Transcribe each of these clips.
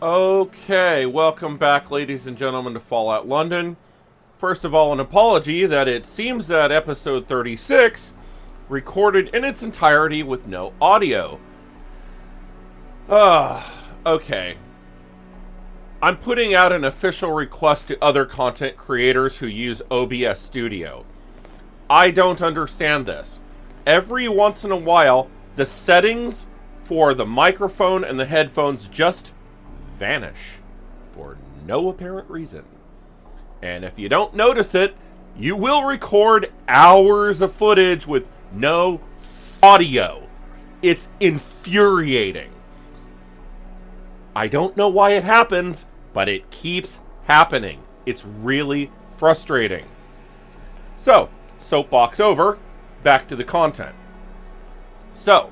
Okay, welcome back, ladies and gentlemen, to Fallout London. First of all, an apology that it seems that episode 36 recorded in its entirety with no audio. Okay. I'm putting out an official request to other content creators who use OBS Studio. I don't understand this. Every once in a while, the settings for the microphone and the headphones just vanish for no apparent reason. And if you don't notice it, you will record hours of footage with no audio. It's infuriating. I don't know why it happens, but it keeps happening. It's really frustrating. So, soapbox over, back to the content. So,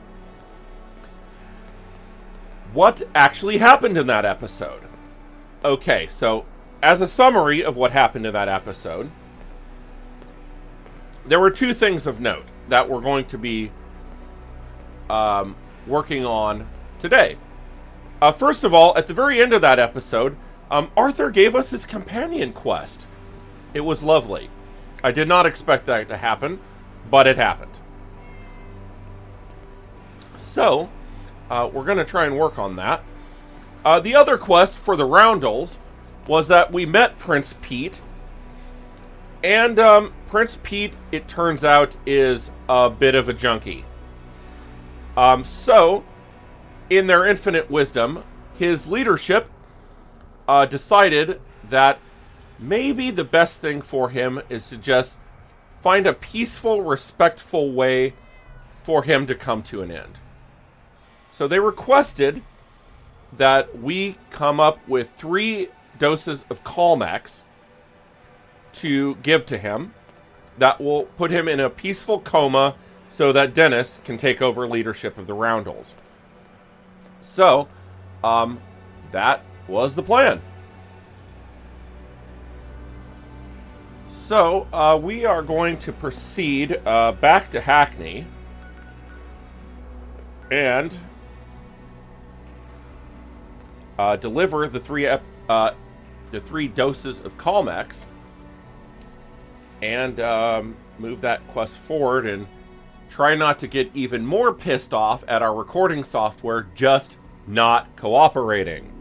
what actually happened in that episode? Okay, so as a summary of what happened in that episode, there were two things of note that we're going to be working on today. First of all, at the very end of that episode, Arthur gave us his companion quest. It was lovely. I did not expect that to happen, but it happened. So, we're going to try and work on that. The other quest for the Roundels was that we met Prince Pete. And Prince Pete, it turns out, is a bit of a junkie. So, in their infinite wisdom, his leadership decided that maybe the best thing for him is to just find a peaceful, respectful way for him to come to an end. So they requested that we come up with 3 doses of Calmex to give to him that will put him in a peaceful coma so that Dennis can take over leadership of the Roundels. So, that was the plan. So, we are going to proceed back to Hackney and deliver the 3 doses of Calmex and move that quest forward and try not to get even more pissed off at our recording software just not cooperating.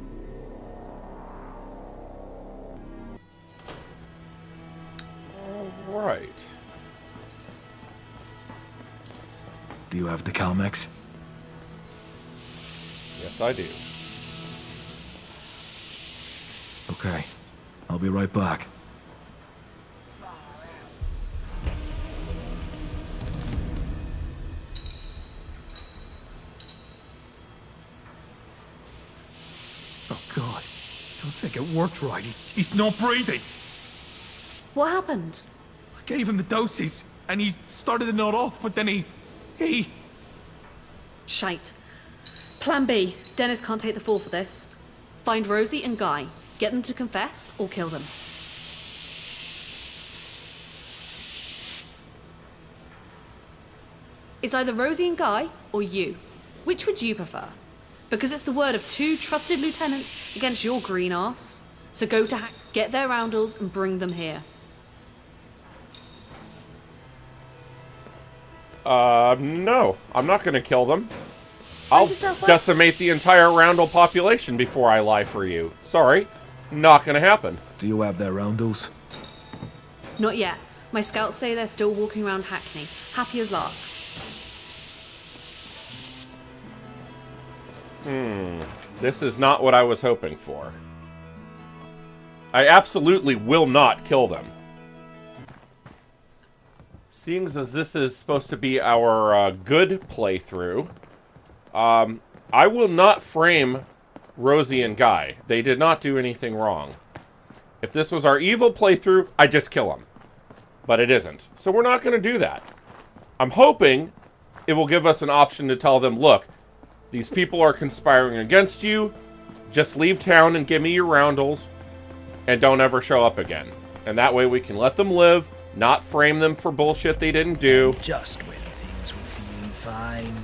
All right. Do you have the Calmex? Yes, I do. Okay. I'll be right back. Oh, God. Don't think it worked right. He's not breathing. What happened? I gave him the doses, and he started to nod off, but then he... Shite. Plan B. Dennis can't take the fall for this. Find Rosie and Guy. Get them to confess, or kill them. It's either Rosie and Guy, or you. Which would you prefer? Because it's the word of 2 trusted lieutenants against your green arse. So go to get their Roundels and bring them here. No. I'm not going to kill them. I'll yourself up. decimate the entire Roundel population before I lie for you. Sorry. Not going to happen. Do you have their Roundels? Not yet. My scouts say they're still walking around Hackney, happy as larks. This is not what I was hoping for. I absolutely will not kill them. Seeing as this is supposed to be our good playthrough, I will not frame Rosie and Guy. They did not do anything wrong. If this was our evil playthrough, I'd just kill them. But it isn't. So we're not going to do that. I'm hoping it will give us an option to tell them, look, these people are conspiring against you. Just leave town and give me your Roundels. And don't ever show up again. And that way we can let them live, not frame them for bullshit they didn't do. Just when things were feeling fine.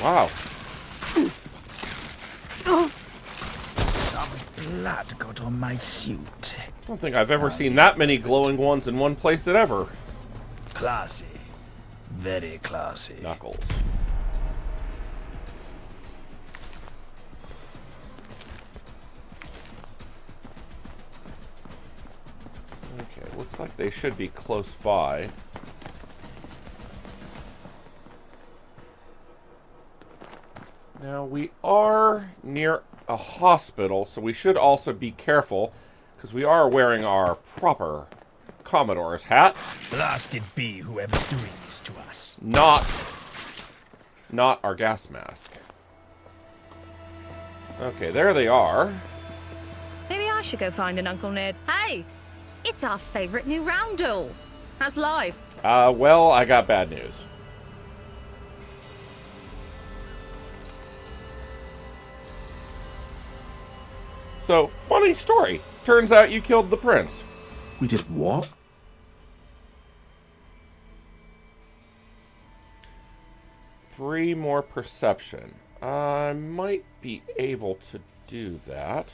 Wow. Some blood got on my suit. I don't think I've ever seen that many glowing ones in one place at ever. Classy. Very classy. Knuckles. Okay, looks like they should be close by. Now, we are near a hospital, so we should also be careful, because we are wearing our proper Commodore's hat. Blasted be whoever's doing this to us. Not our gas mask. Okay, there they are. Maybe I should go find an Uncle Ned. Hey! It's our favourite new roundel. How's life? Well, I got bad news. So, funny story. Turns out you killed the prince. We did what? Three more perception. I might be able to do that.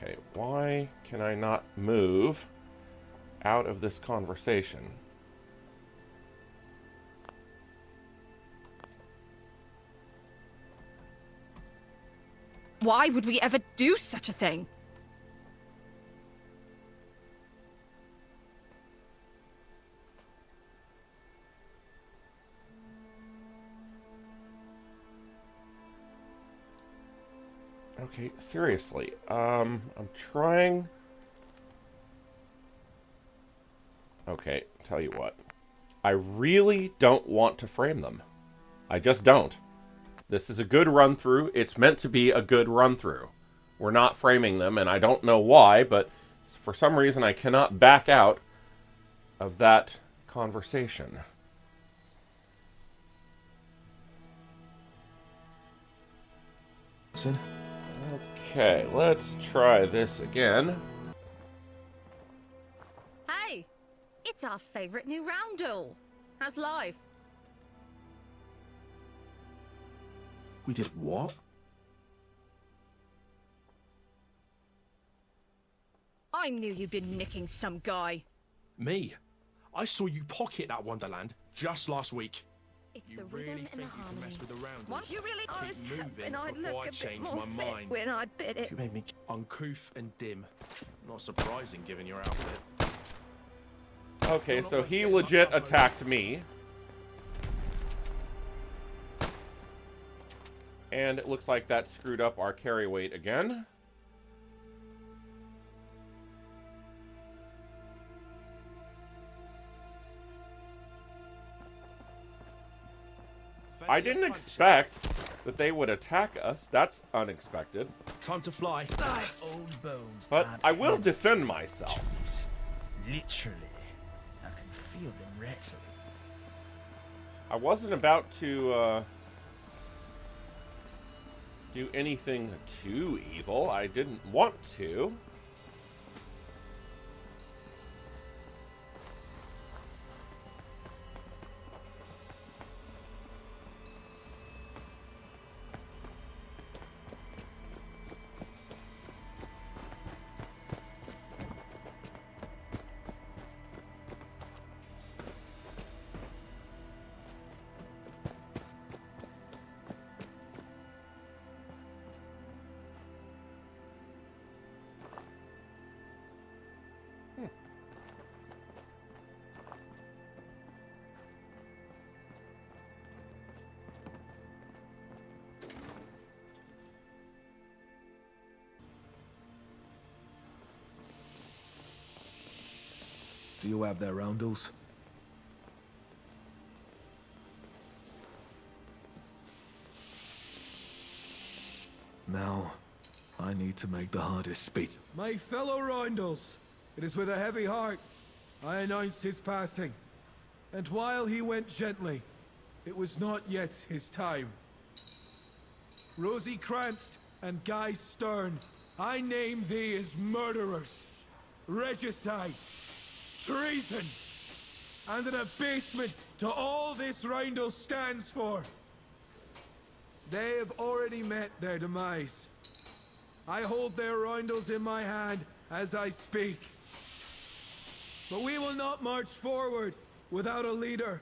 Okay, why can I not move out of this conversation? Why would we ever do such a thing? Okay, seriously. I'm trying... Okay, tell you what. I really don't want to frame them. I just don't. This is a good run-through. It's meant to be a good run-through. We're not framing them, and I don't know why, but for some reason I cannot back out of that conversation. Listen. Okay, let's try this again. Hey! It's our favourite new roundel. How's life? We did what? I knew you'd been nicking some guy. Me? I saw you pocket that Wonderland just last week. It's You the really rhythm and the think you can harmony. mess with the roundels? What? You really Keep was moving hoping I'd before look I a bit change more my fit mind. when I bit it. You made me... Uncouth and dim. Not surprising given your outfit. Okay, so he legit attacked me. And it looks like that screwed up our carry weight again. I didn't expect that they would attack us. That's unexpected. Time to fly. Old bones. But can't I will handle defend myself. trees. Literally. I can feel them rattling. I wasn't about to do anything too evil. I didn't want to. Do you have their roundels? Now, I need to make the hardest speech. My fellow Roundels, it is with a heavy heart I announce his passing. And while he went gently, it was not yet his time. Rosie Cranston and Guy Stern, I name thee as murderers, regicide, treason. and an abasement to all this roundel stands for. They have already met their demise. I hold their roundels in my hand as I speak. But we will not march forward without a leader.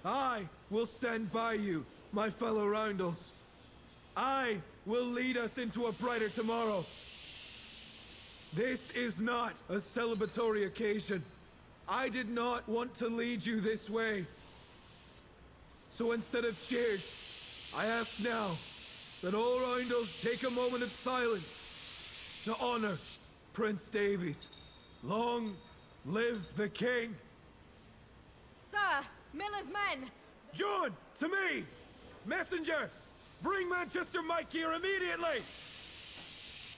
I will stand by you, my fellow roundels. I will lead us into a brighter tomorrow. This is not a celebratory occasion. I did not want to lead you this way. So instead of cheers, I ask now that all roundels take a moment of silence to honor Prince Davies. Long live the king! Sir, Miller's men! John, to me! Messenger, bring Manchester Mike here immediately!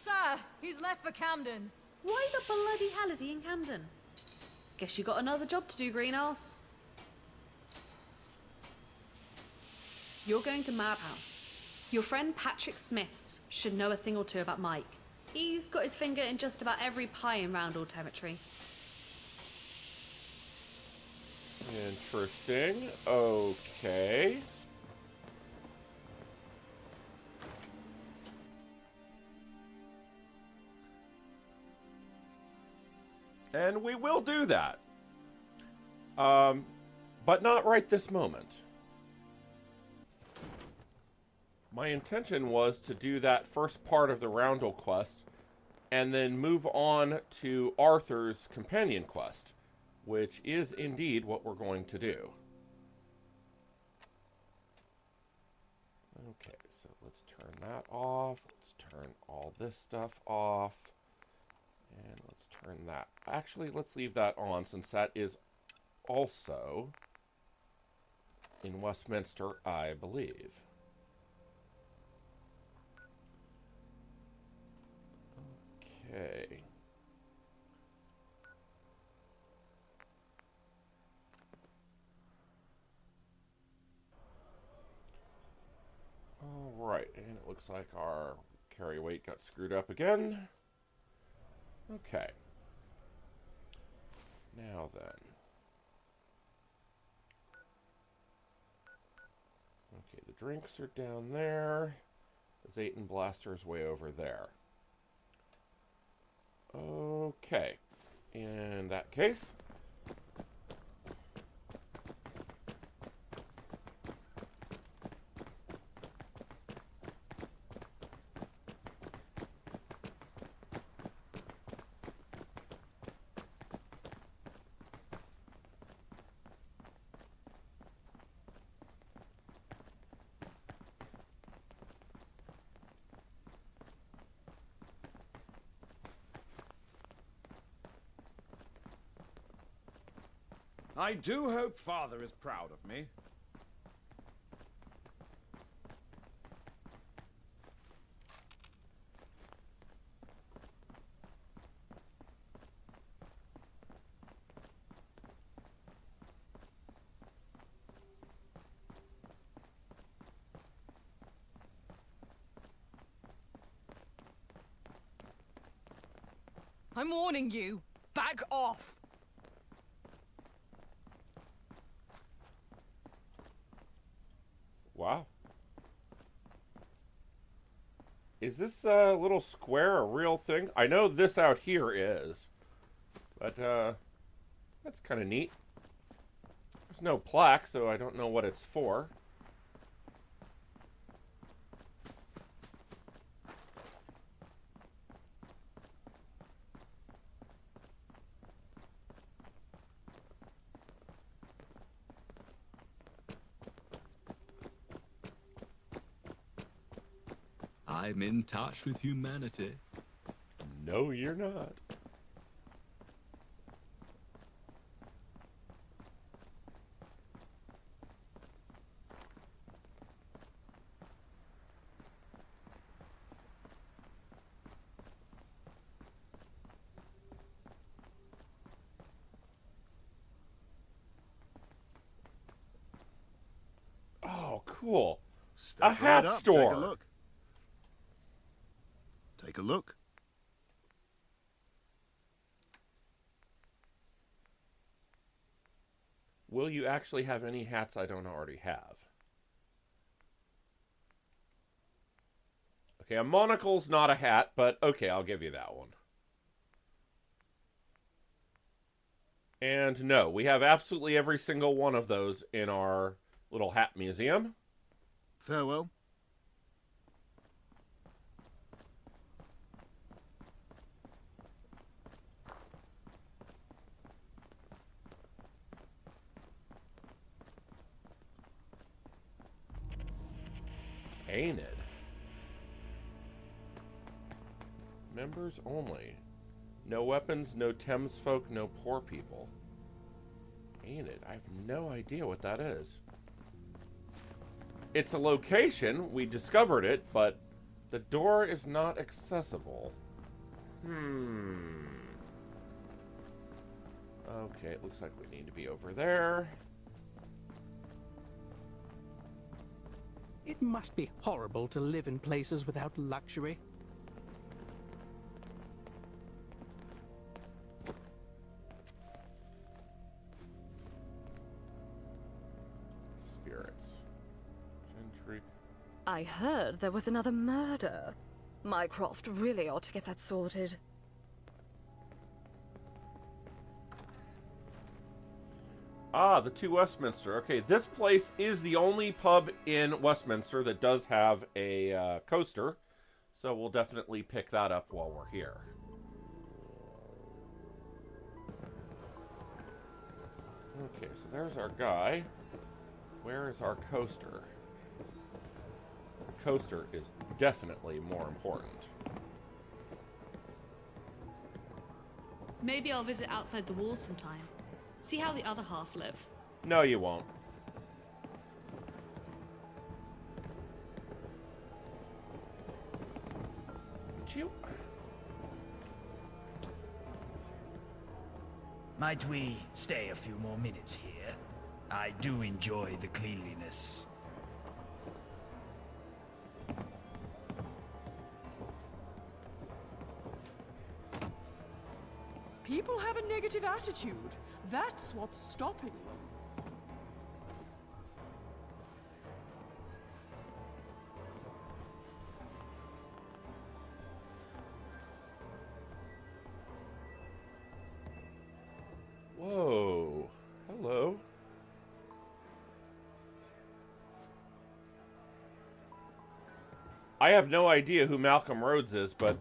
Sir, he's left for Camden. Why the bloody hell is he in Camden? Guess you got another job to do, green ass. You're going to Madhouse. Your friend Patrick Smith's should know a thing or two about Mike. He's got his finger in just about every pie in Roundel territory. Interesting. Okay. And we will do that. But not right this moment. My intention was to do that first part of the Roundel quest and then move on to Arthur's companion quest, which is indeed what we're going to do. Okay, so let's turn that off. Let's turn all this stuff off. And let's turn that. Actually, let's leave that on since that is also in Westminster, I believe. Okay. All right, and it looks like our carry weight got screwed up again. Okay. Now then. Okay, the drinks are down there. The Zayton Blaster's way over there. Okay. In that case, I do hope Father is proud of me. I'm warning you. Back off. wow. Is this little square a real thing? I know this out here is. But, that's kind of neat. There's no plaque, so I don't know what it's for. I'm in touch with humanity. No, you're not. Oh, cool. Step A hat right up, store. Take a look. Take a look. Will you actually have any hats I don't already have? Okay, a monocle's not a hat, but okay, I'll give you that one. And no, we have absolutely every single one of those in our little hat museum. Farewell. Ain't it? Members only. No weapons, no Thames folk, no poor people. Ain't it? I have no idea what that is. It's a location, we discovered it, but the door is not accessible. Okay, it looks like we need to be over there. It must be horrible to live in places without luxury. Spirits. Gentry. I heard there was another murder. Mycroft really ought to get that sorted. Ah, the Two Westminster. Okay, this place is the only pub in Westminster that does have a coaster, so we'll definitely pick that up while we're here. Okay, so there's our guy. Where is our coaster? The coaster is definitely more important. Maybe I'll visit outside the walls sometime. See how the other half live. No, you won't. Would you? Might we stay a few more minutes here? I do enjoy the cleanliness. People have a negative attitude. That's what's stopping them. Whoa. Hello. I have no idea who Malcolm Rhodes is, but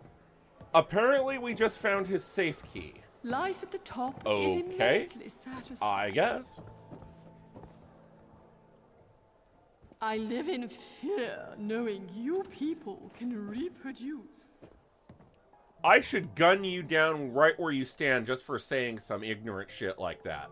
apparently we just found his safe key. Life at the top Okay. is immensely satisfying. I guess. I live in fear knowing you people can reproduce. I should gun you down right where you stand just for saying some ignorant shit like that.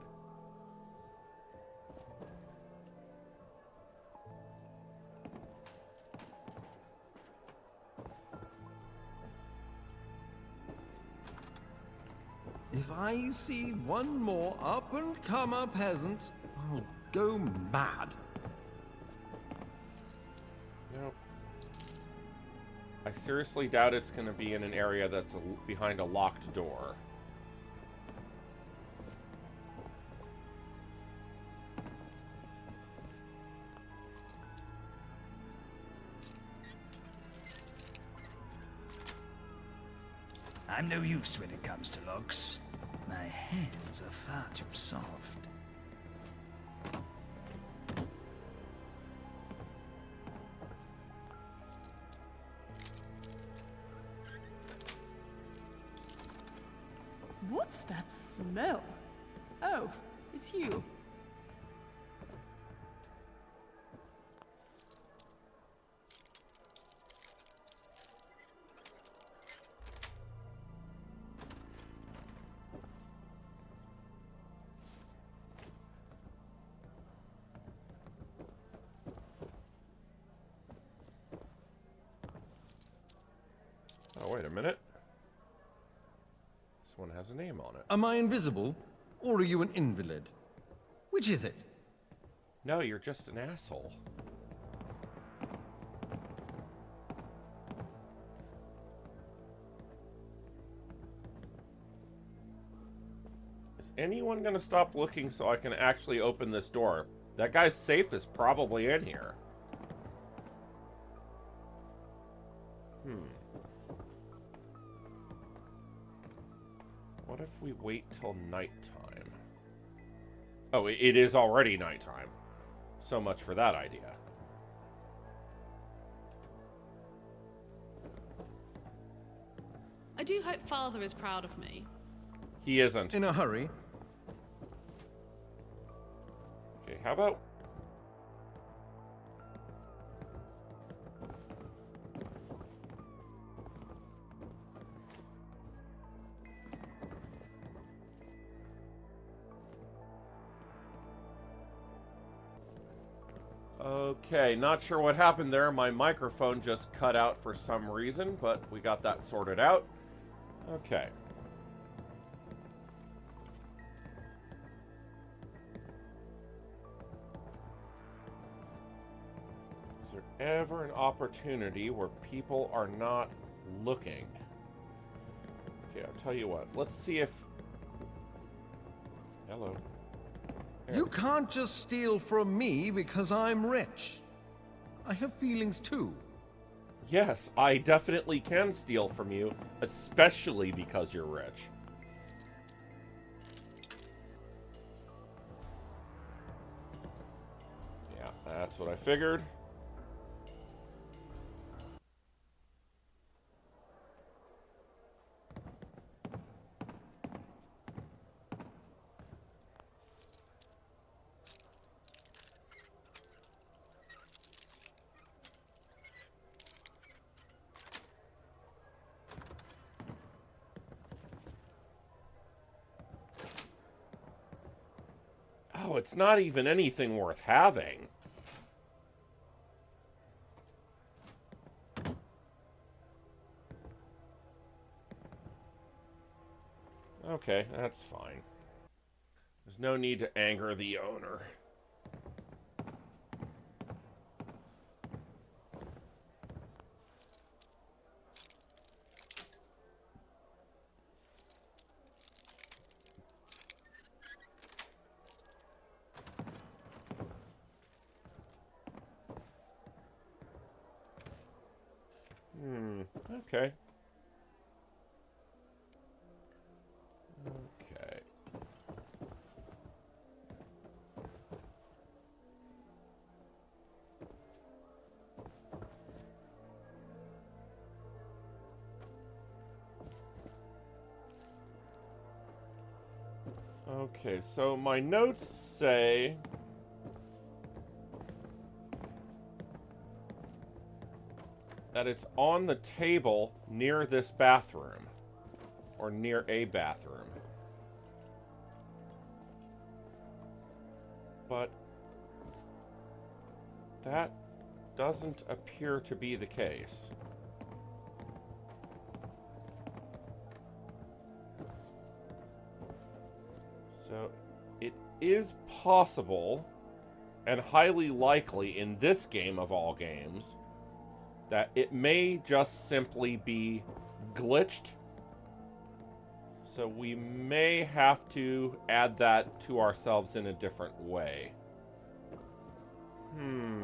If I see one more up-and-comer peasant, I'll go mad. Nope. I seriously doubt it's going to be in an area that's behind a locked door. I'm no use when it comes to locks. My hands are far too soft. What's that smell? Oh, it's you. Oh, wait a minute. This one has a name on it. Am I invisible, or are you an invalid? Which is it? No, you're just an asshole. Is Is anyone gonna stop looking so I can actually open this door? That guy's safe is probably in here. What if we wait till nighttime? Oh, it is already nighttime. So much for that idea. I do hope Father is proud of me. He isn't. In a hurry? Okay, how about... Okay, not sure what happened there. My microphone just cut out for some reason, but we got that sorted out. Okay. Is there ever an opportunity where people are not looking? Okay, I'll tell you what. Let's see if... Hello. You can't just steal from me because I'm rich. I have feelings too. Yes, I definitely can steal from you, especially because you're rich. Yeah, that's what I figured. Oh, it's not even anything worth having. Okay, that's fine. There's no need to anger the owner. Okay. Okay. Okay, so my notes say... that it's on the table near this bathroom. Or near a bathroom. But that doesn't appear to be the case. So it is possible, and highly likely in this game of all games, that it may just simply be glitched. So we may have to add that to ourselves in a different way.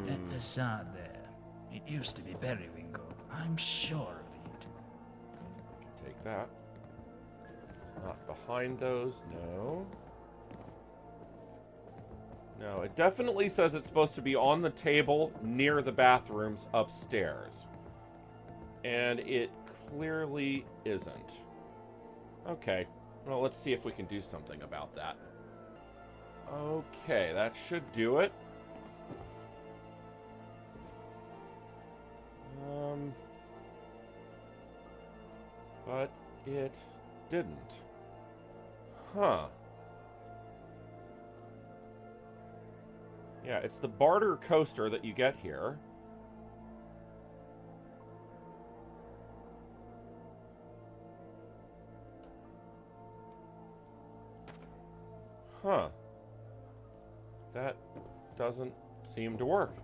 At the side there, it used to be Periwinkle. I'm sure of it. Take that. It's not behind those, no. No, it definitely says it's supposed to be on the table near the bathrooms upstairs. And it clearly isn't. Okay, well, let's see if we can do something about that. Okay, that should do it. But it didn't. Huh. Yeah, it's the barter coaster that you get here. Huh. That doesn't seem to work.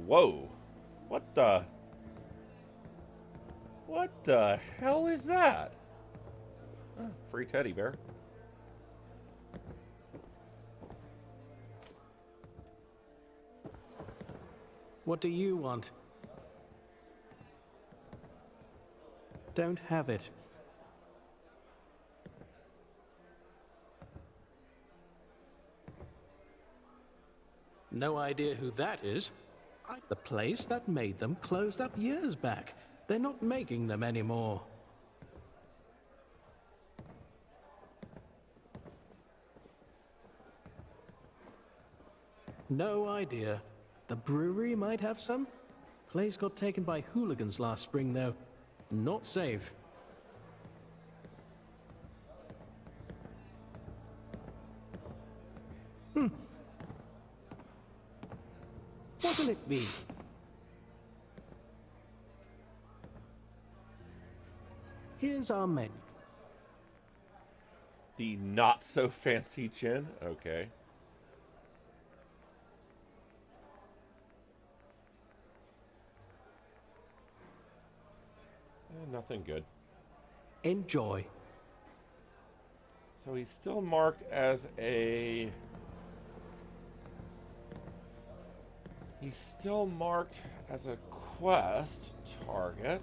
Whoa. What the hell is that? Oh, free teddy bear. What do you want? Don't have it. No idea who that is. The place that made them closed up years back. They're not making them anymore. No idea. The brewery might have some. Place got taken by hooligans last spring, though. Not safe. What'll it be? Here's our menu. The not so fancy gin? Okay. Nothing good. Enjoy. So he's still marked as a... He's still marked as a quest target.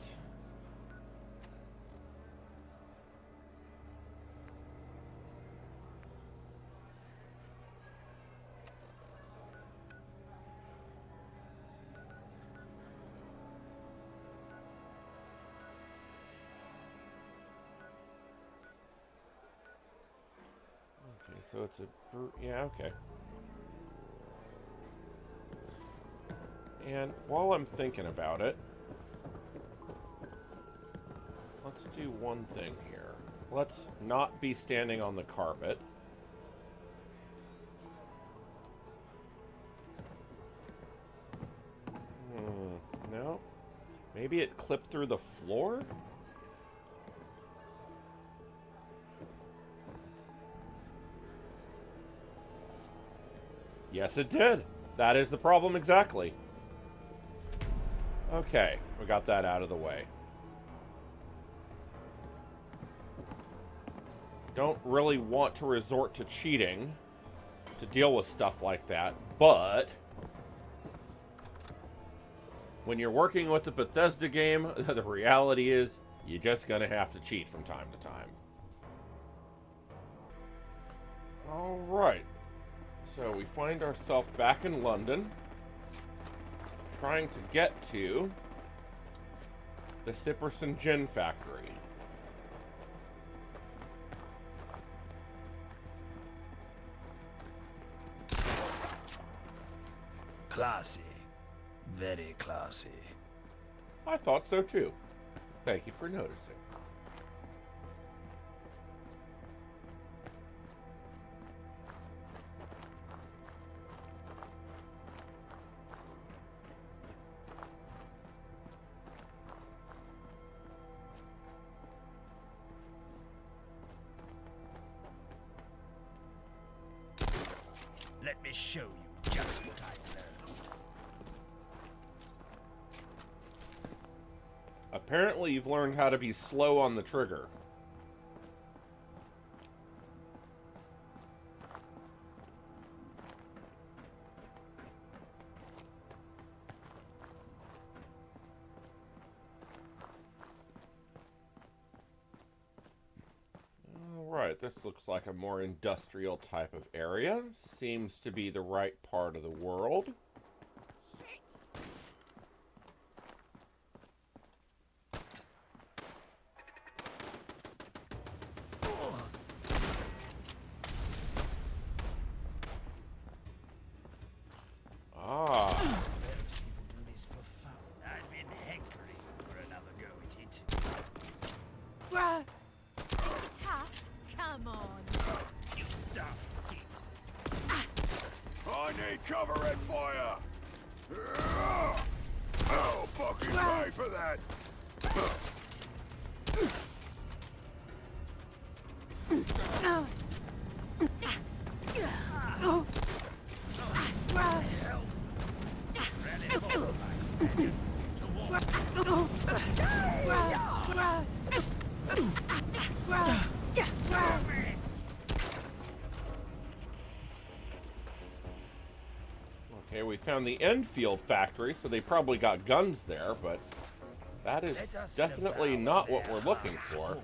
Okay, so it's a... Yeah, okay. And while I'm thinking about it, let's do one thing here. Let's not be standing on the carpet. No. Maybe it clipped through the floor? Yes, it did. That is the problem exactly. Okay, we got that out of the way. Don't really want to resort to cheating to deal with stuff like that, but when you're working with a Bethesda game, the reality is you're just gonna have to cheat from time to time. Alright, so we find ourselves back in London, trying to get to the Sipperson Gin Factory. Classy. Very classy. I thought so too. Thank you for noticing. Let me show you just what I've learned. Apparently you've learned how to be slow on the trigger. Alright, this looks like a more industrial type of area. Seems to be the right part of the world. Ah. Those people do this for fun. I've been hankering for another go at it. Bruh! Think it's tough? Come on. You daft git. I need cover and fire! I'll fucking pay for that! Okay, we found the Enfield factory, so they probably got guns there, but that is definitely not what we're looking for.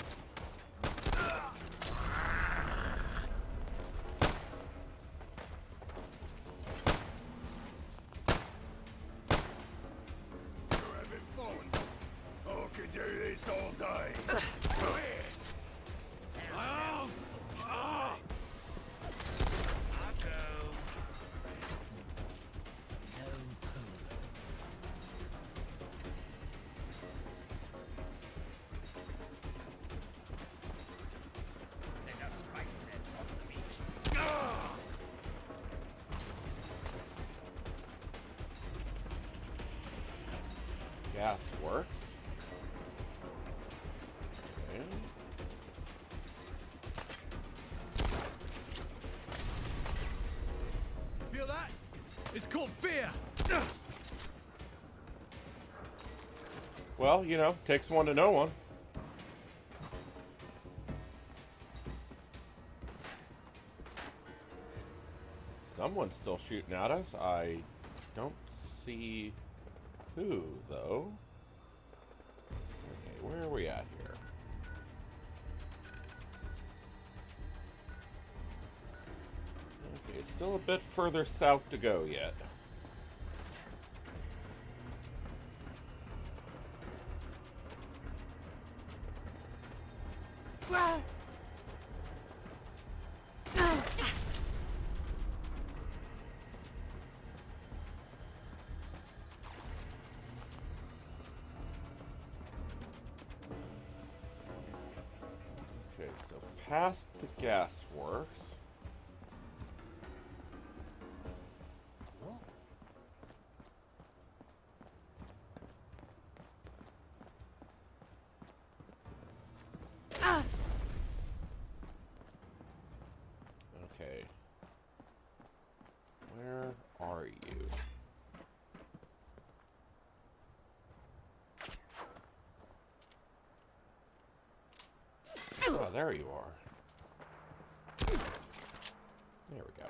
Gas works. Okay. Feel that? It's called fear. Well, you know, takes one to know one. Someone's still shooting at us. I don't see who, though. Okay, where are we at here? Okay, still a bit further south to go yet. Okay, so past the gas works. Okay. Where are you? Oh, there you are. There we go.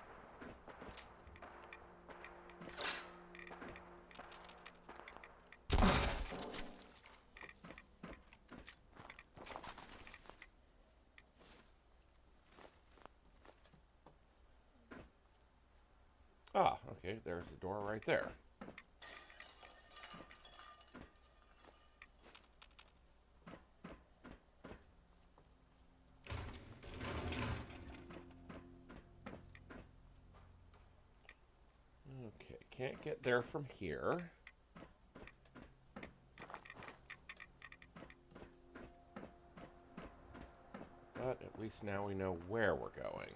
Ah, okay, there's the door right there. Okay, can't get there from here. But at least now we know where we're going.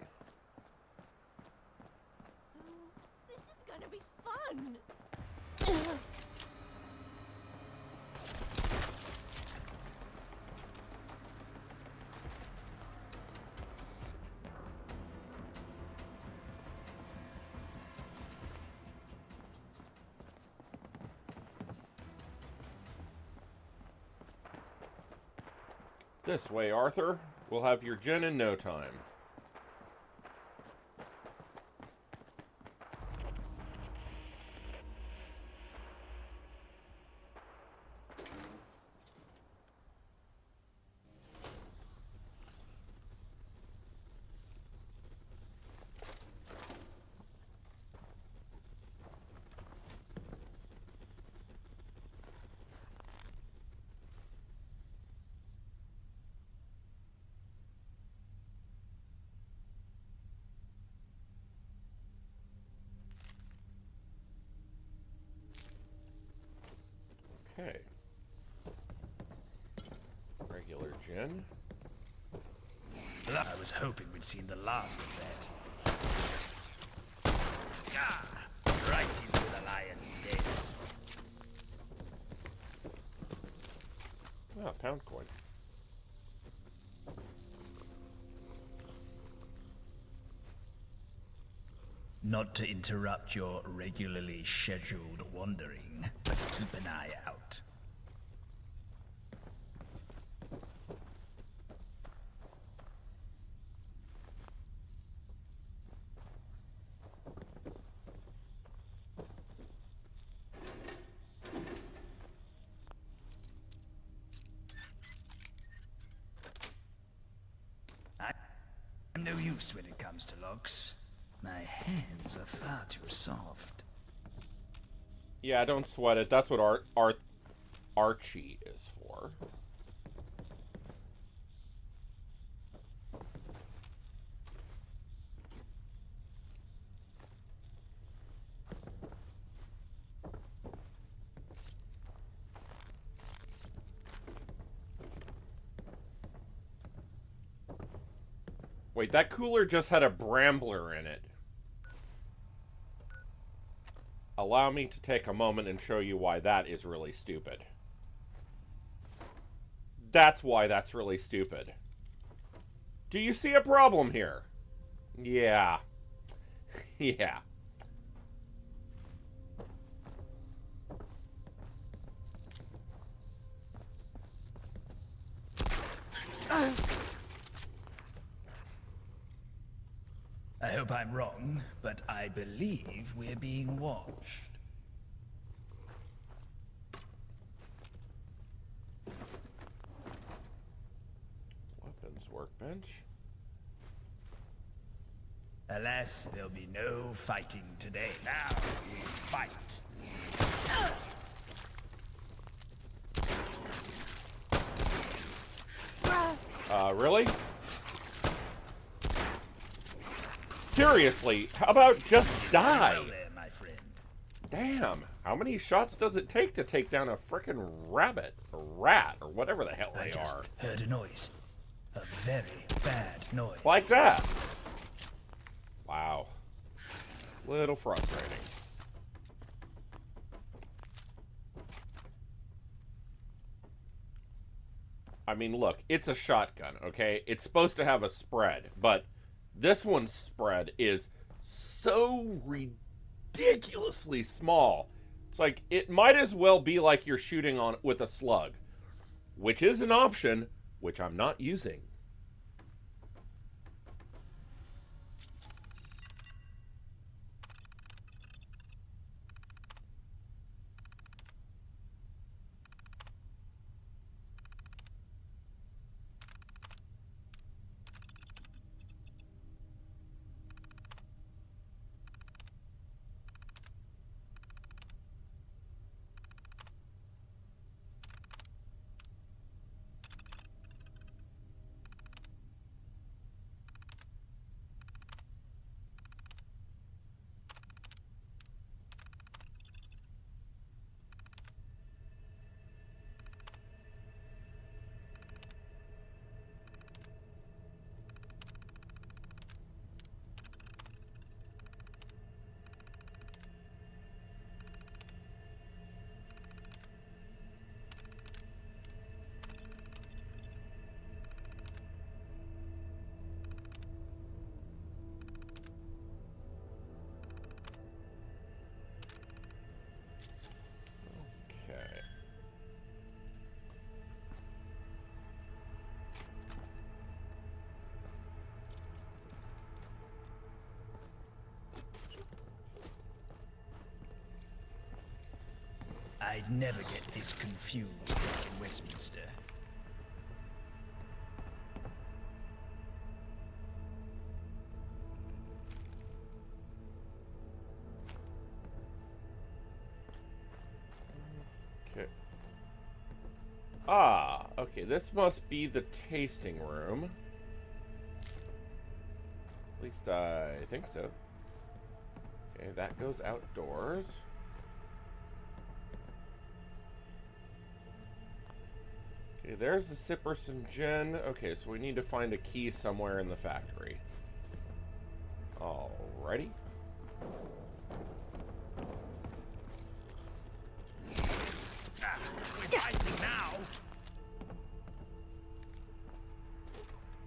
This is gonna be fun! This way, Arthur. We'll have your gin in no time. Okay. Regular gin. I was hoping we'd seen the last of that. Ah, right into the lion's den. Ah, pound coin. Not to interrupt your regularly scheduled wandering, but to keep an eye out. use when it comes to locks. My hands are far too soft. Yeah, don't sweat it. That's what Archie is for. Wait, that cooler just had a Brambler in it. Allow me to take a moment and show you why that is really stupid. That's why that's really stupid. Do you see a problem here? Yeah. Yeah. I hope I'm wrong, but I believe we're being watched. Weapons workbench. Alas, there'll be no fighting today. Now, we fight. Really? Seriously, how about just die? Well there, my friend. Damn, how many shots does it take to take down a frickin' rabbit, or rat, or whatever the hell I they just are? heard a noise. A very bad noise. Like that. Wow. Little frustrating. I mean, look, it's a shotgun, okay? It's supposed to have a spread, but this one's spread is so ridiculously small. It's like, it might as well be like you're shooting on with a slug, which is an option, which I'm not using. Okay. I'd never get this confused back in Westminster. Okay. Ah, okay, this must be the tasting room. At least I think so. Okay, that goes outdoors. Okay, there's the Sipperson Gin. Okay, so we need to find a key somewhere in the factory. Alrighty. We're fighting now.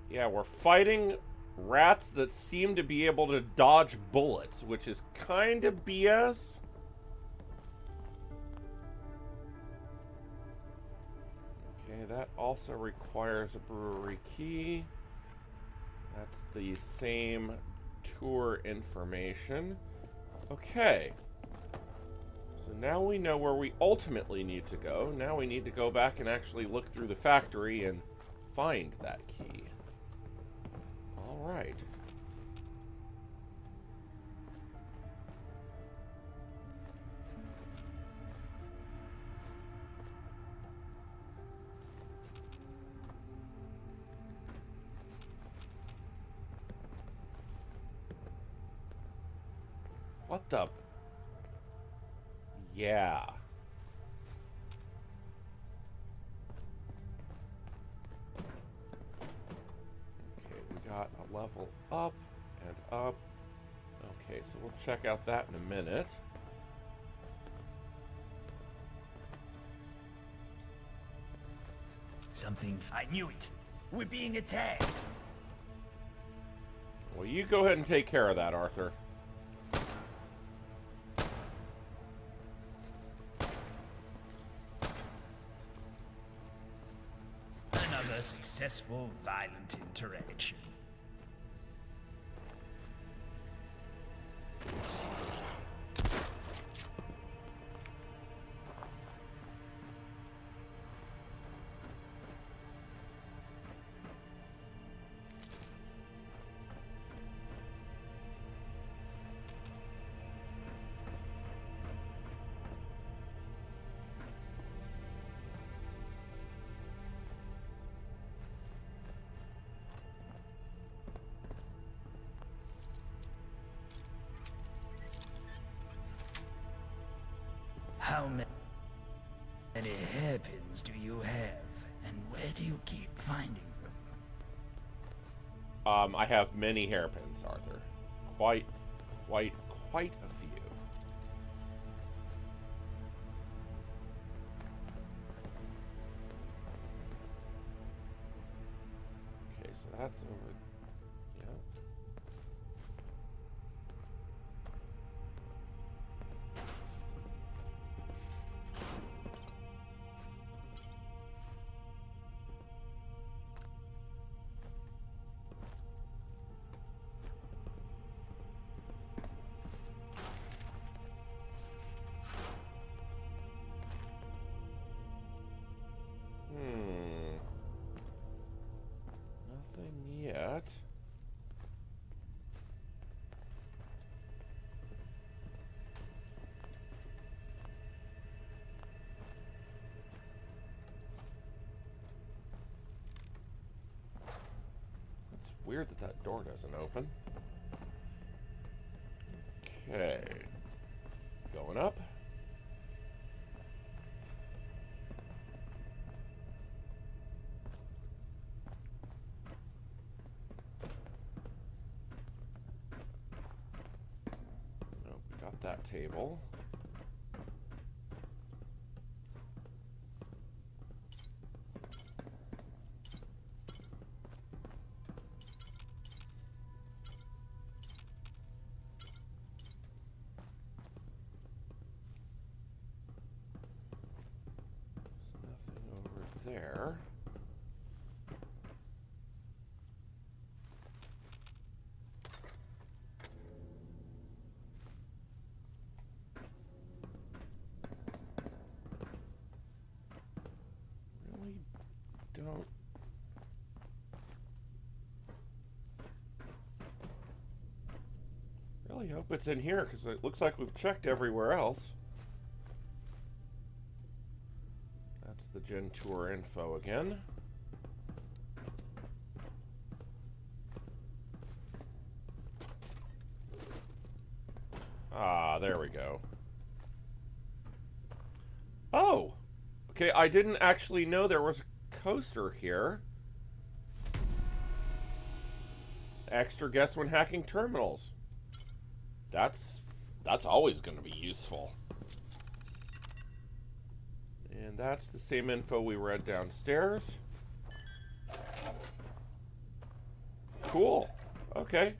Yeah, we're fighting rats that seem to be able to dodge bullets, which is kind of BS. Okay, that also requires a brewery key. That's the same tour information. Okay. So now we know where we ultimately need to go. Now we need to go back and actually look through the factory and find that key. Alright. What the? Yeah. Okay, we got a level up and up. Okay, so we'll check out that in a minute. Something. I knew it. We're being attacked. Well, you go ahead and take care of that, Arthur. Another successful violent interaction. How many hairpins do you have, and where do you keep finding them? I have many hairpins, Arthur. Quite a few. Okay, so that's over. Yeah. Nothing yet. It's weird that that door doesn't open. Okay. Going up. Nope, we got that table. There's nothing over there. Really don't. Really hope it's in here because it looks like we've checked everywhere else. That's the Gen Tour info again. Ah, there we go. Oh! Okay, I didn't actually know there was a coaster here. Extra guess when hacking terminals. That's always going to be useful. And that's the same info we read downstairs. Cool. Okay.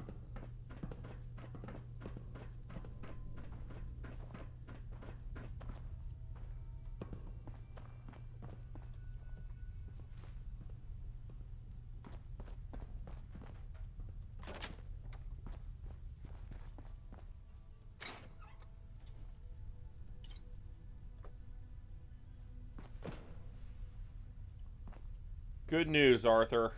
Good news, Arthur.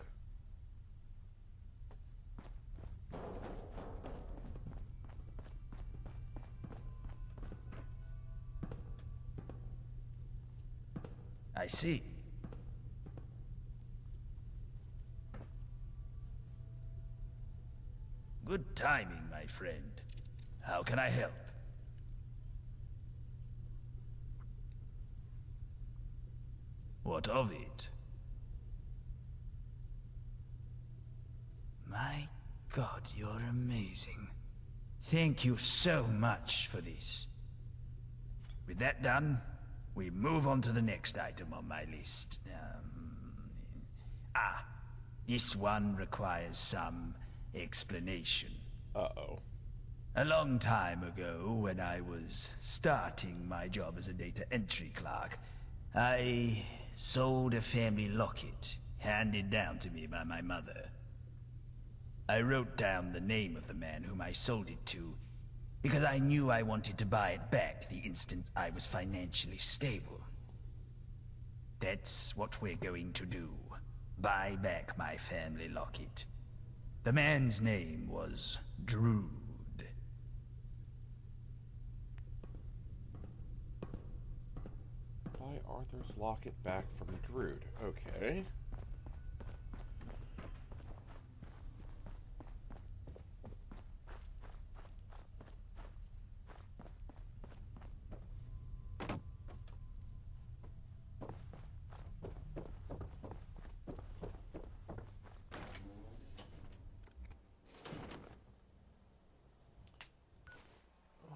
I see. Good timing, my friend. How can I help? What of it? My God, you're amazing. Thank you so much for this. With that done, we move on to the next item on my list. This one requires some explanation. Uh-oh. A long time ago, when I was starting my job as a data entry clerk, I sold a family locket handed down to me by my mother. I wrote down the name of the man whom I sold it to, because I knew I wanted to buy it back the instant I was financially stable. That's what we're going to do. Buy back my family locket. The man's name was Drood. Buy Arthur's locket back from Drood. Okay.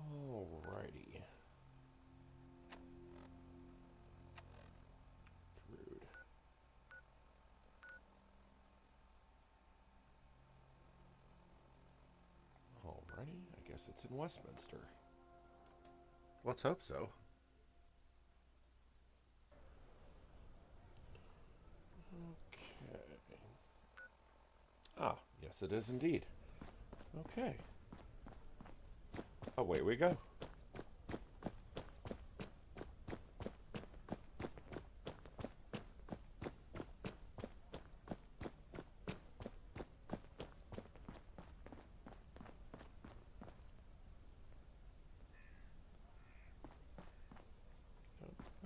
Alrighty. Drood. Alrighty, I guess it's in Westminster. Let's hope so. Okay. Ah, yes it is indeed. Okay. Away we go.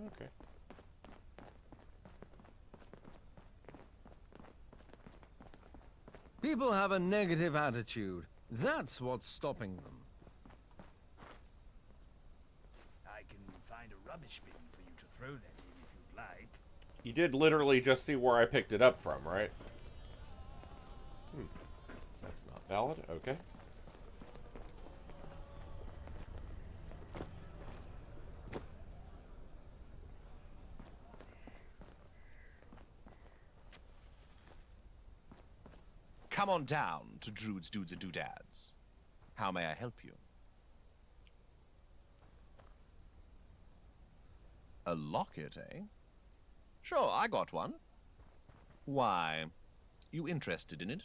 Okay. People have a negative attitude. That's what's stopping them. I can find a rubbish bin for you to throw that in if you'd like. You did literally just see where I picked it up from, right? That's not valid. Okay. Come on down to Drood's Dudes and Doodads. How may I help you? A locket, eh? Sure, I got one. Why, you interested in it?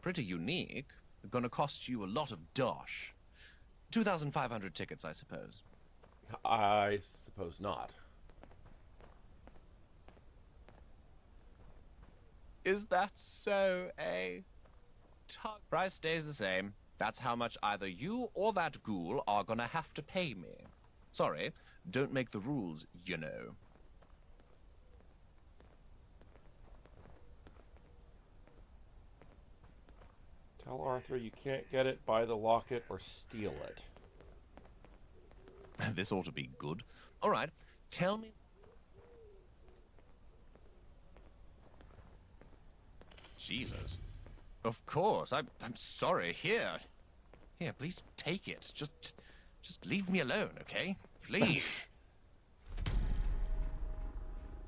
Pretty unique. Gonna cost you a lot of dosh. 2,500 tickets, I suppose. I suppose not. Is that so, eh? Price stays the same. That's how much either you or that ghoul are gonna have to pay me. Sorry, don't make the rules, you know. Tell Arthur you can't get it, buy the locket, or steal it. This ought to be good. All right, tell me. Jesus. Of course. I'm sorry. Here, please take it. Just leave me alone, okay? Please.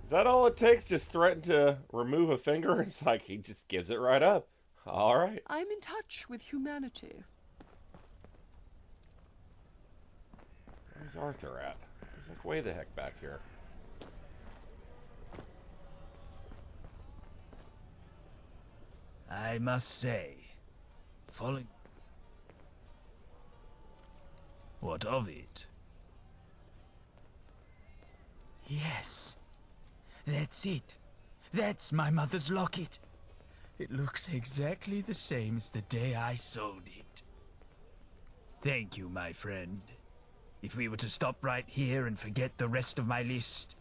Is that all it takes? Just threaten to remove a finger? It's like he just gives it right up. All right. I'm in touch with humanity. Where's Arthur at? He's like way the heck back here. I must say, following... What of it? Yes, that's it. That's my mother's locket. It looks exactly the same as the day I sold it. Thank you, my friend. If we were to stop right here and forget the rest of my list,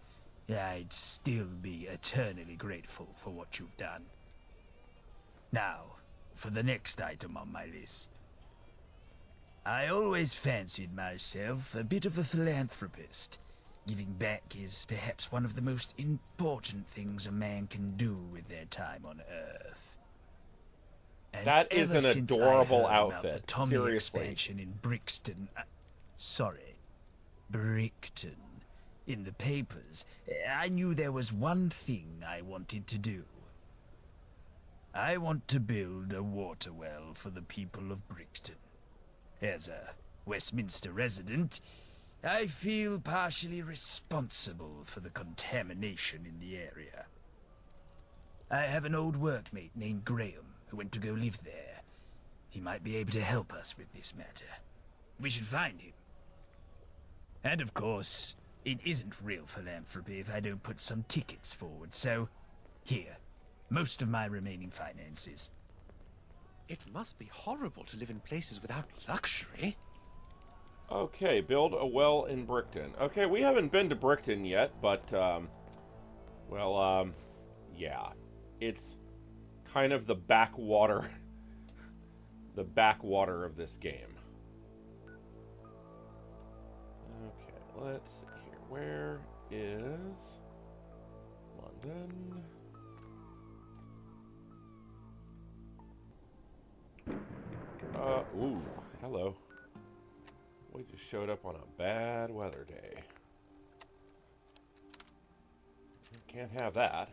I'd still be eternally grateful for what you've done. Now, for the next item on my list. I always fancied myself a bit of a philanthropist, Giving back is perhaps one of the most important things a man can do with their time on Earth. And that is ever an since I adorable heard about outfit. the Tommy Seriously. expansion in Brixton, Brickton, in the papers, I knew there was one thing I wanted to do. I want to build a water well for the people of Brixton. As a Westminster resident, I feel partially responsible for the contamination in the area. I have an old workmate named Graham who went to go live there. He might be able to help us with this matter. We should find him. And of course, it isn't real philanthropy if I don't put some tickets forward, so here, most of my remaining finances. It must be horrible to live in places without luxury. Okay, build a well in Brickton. Okay, we haven't been to Brickton yet, but, yeah. It's kind of the backwater, the backwater of this game. Okay, let's see here. Where is London? Ooh, hello. We just showed up on a bad weather day. Can't have that.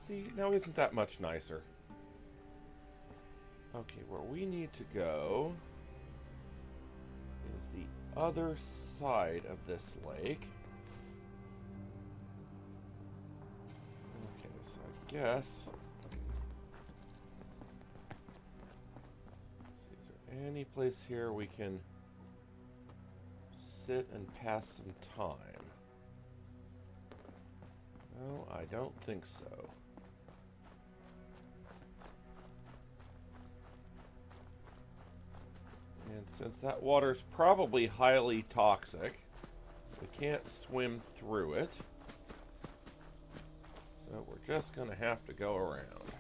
See, now isn't that much nicer? Okay, where we need to go is the other side of this lake. Okay, so I guess... Let's see, is there any place here we can sit and pass some time? No, I don't think so. And since that water's probably highly toxic, we can't swim through it. So we're just going to have to go around.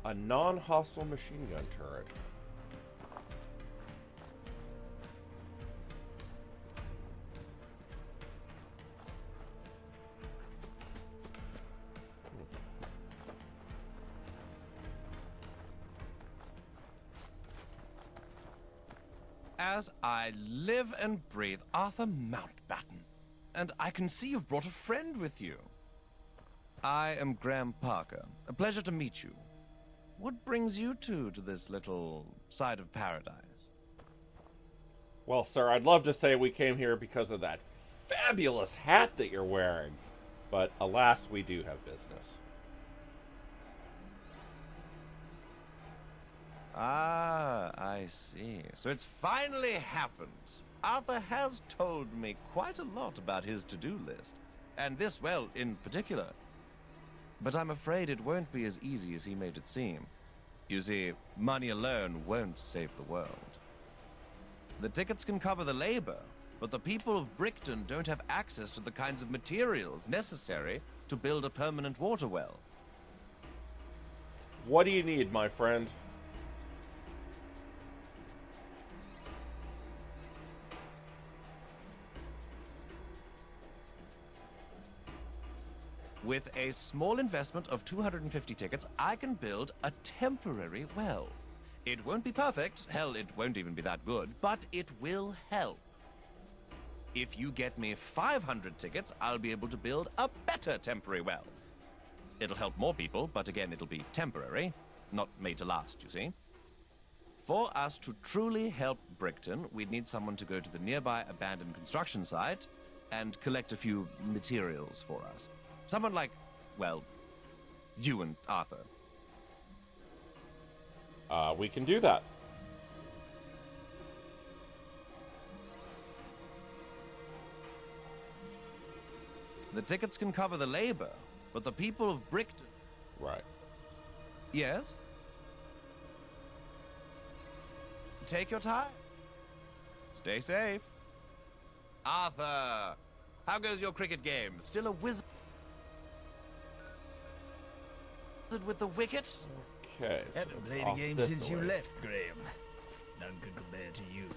A non-hostile machine gun turret. As I live and breathe Arthur Mountbatten, and I can see you've brought a friend with you. I am Graham Parker. A pleasure to meet you. What brings you two to this little side of paradise? Well, sir, I'd love to say we came here because of that fabulous hat that you're wearing, but alas, we do have business. Ah, I see. So it's finally happened. Arthur has told me quite a lot about his to-do list, and this well in particular. But I'm afraid it won't be as easy as he made it seem. You see, money alone won't save the world. The tickets can cover the labor, but the people of Brickton don't have access to the kinds of materials necessary to build a permanent water well. What do you need, my friend? With a small investment of 250 tickets, I can build a temporary well. It won't be perfect, hell, it won't even be that good, but it will help. If you get me 500 tickets, I'll be able to build a better temporary well. It'll help more people, but again, it'll be temporary, not made to last, you see. For us to truly help Brickton, we'd need someone to go to the nearby abandoned construction site and collect a few materials for us. Someone like, well, you and Arthur. We can do that. The tickets can cover the labor, but the people of Brickton... Right. Yes? Take your time. Stay safe. Arthur, how goes your cricket game? Still a wizard with the wicket? Okay. So Haven't played a game since you left, Graham. None could compare to you.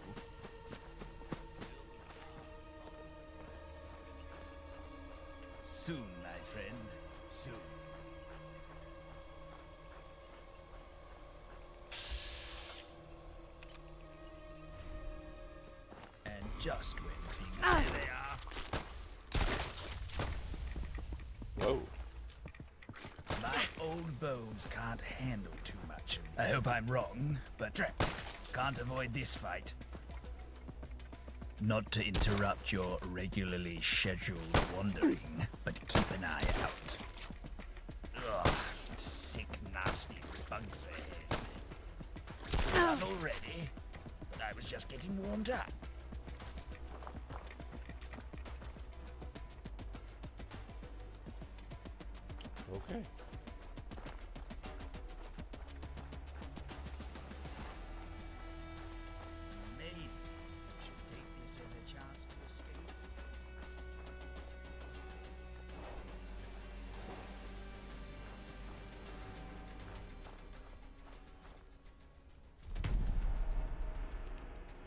Soon, my friend. Soon. And just when things... There they are. Whoa. My old bones can't handle too much. I hope I'm wrong, but can't avoid this fight. Not to interrupt your regularly scheduled wandering, but keep an eye out. Ugh, sick, nasty bugs ahead. Not already, but I was just getting warmed up. Okay. Maybe we should take this as a chance to escape.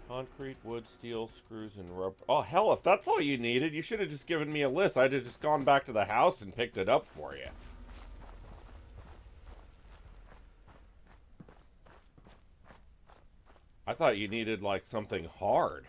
Concrete, wood, steel, screws, and rubber. Oh, hell, if that's all you needed, you should have just given me a list. I'd have just gone back to the house and picked it up for you. I thought you needed, like, something hard.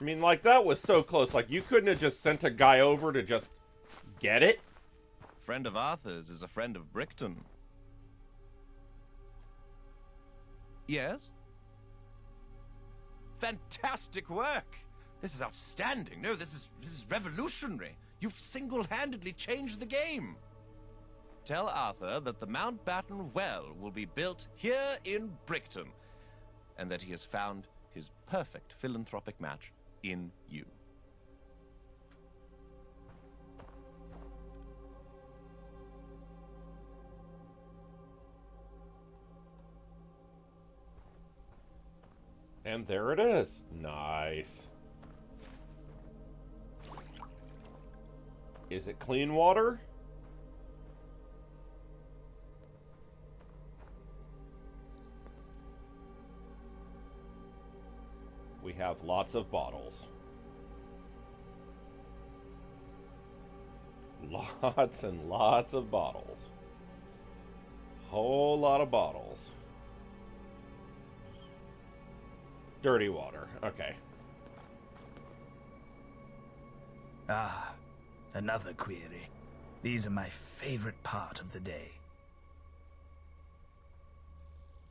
I mean, like, that was so close. Like, you couldn't have just sent a guy over to just get it? Friend of Arthur's is a friend of Brickton. Yes? Fantastic work! This is outstanding. No, this is revolutionary. You've single-handedly changed the game. Tell Arthur that the Mountbatten Well will be built here in Brickton, and that he has found his perfect philanthropic match in you. And there it is. Nice. Is it clean water? We have lots of bottles. Lots and lots of bottles. Whole lot of bottles. Dirty water. Okay. Ah, another query. These are my favorite part of the day.